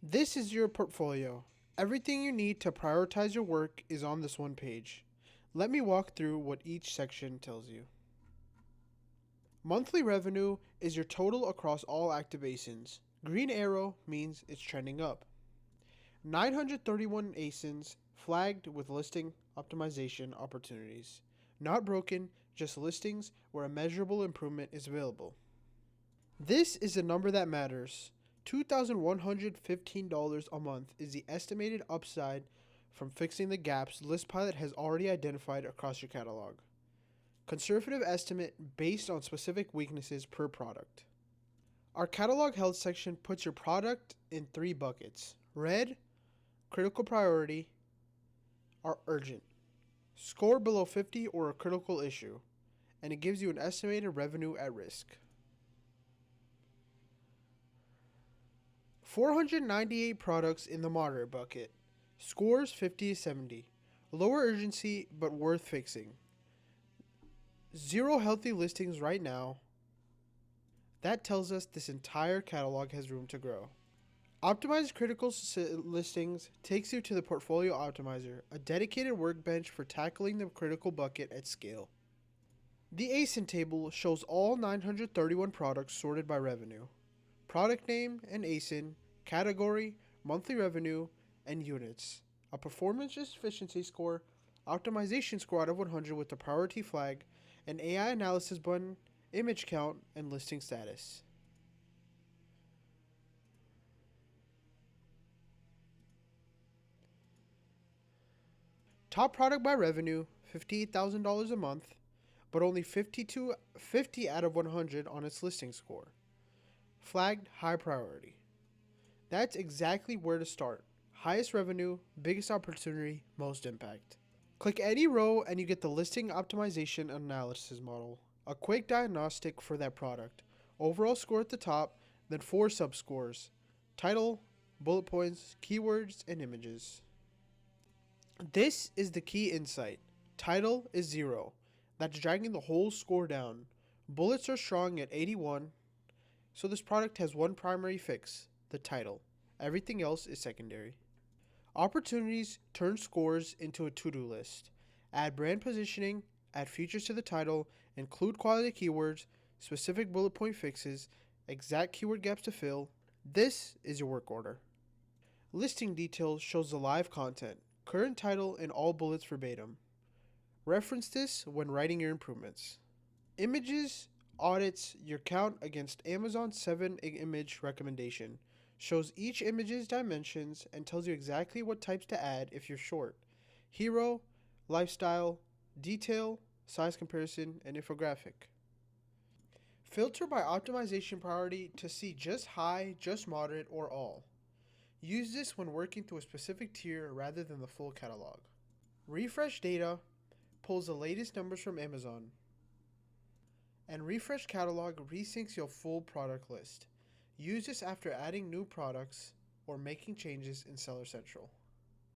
This is your portfolio. Everything you need to prioritize your work is on this one page. Let me walk through what each section tells you. Monthly revenue is your total across all active ASINs. Green arrow means it's trending up. 931 ASINs flagged with listing optimization opportunities. Not broken, just listings where a measurable improvement is available. This is the number that matters. $2,115 a month is the estimated upside from fixing the gaps ListPilot has already identified across your catalog. Conservative estimate based on specific weaknesses per product. Our catalog health section puts your product in 3 buckets: red, critical priority, or urgent. Score below 50 or a critical issue, and it gives you an estimated revenue at risk. 498 products in the moderate bucket. Scores 50 to 70. Lower urgency but worth fixing. 0 healthy listings right now. That tells us this entire catalog has room to grow. Optimized critical listings takes you to the Portfolio Optimizer, a dedicated workbench for tackling the critical bucket at scale. The ASIN table shows all 931 products sorted by revenue. Product name and ASIN, category, monthly revenue, and units. A performance efficiency score, optimization score out of 100 with the priority flag, an AI analysis button, image count, and listing status. Top product by revenue, $58,000 a month, but only 50 out of 100 on its listing score. Flagged high priority. That's exactly where to start. Highest revenue, biggest opportunity, most impact. Click any row and you get the listing optimization analysis model. A quick diagnostic for that product. Overall score at the top, then 4 subscores. Title, bullet points, keywords, and images. This is the key insight. Title is 0. That's dragging the whole score down. Bullets are strong at 81. So this product has one primary fix, the title. Everything else is secondary. Opportunities turn scores into a to-do list. Add brand positioning, add features to the title, include quality keywords, specific bullet point fixes, exact keyword gaps to fill. This is your work order. Listing details shows the live content, current title, and all bullets verbatim. Reference this when writing your improvements. Images audits your count against Amazon's 7 image recommendation, shows each image's dimensions, and tells you exactly what types to add if you're short. Hero, lifestyle, detail, size comparison, and infographic. Filter by optimization priority to see just high, just moderate, or all. Use this when working to a specific tier rather than the full catalog. Refresh data pulls the latest numbers from Amazon. And refresh catalog resyncs your full product list. Use this after adding new products or making changes in Seller Central.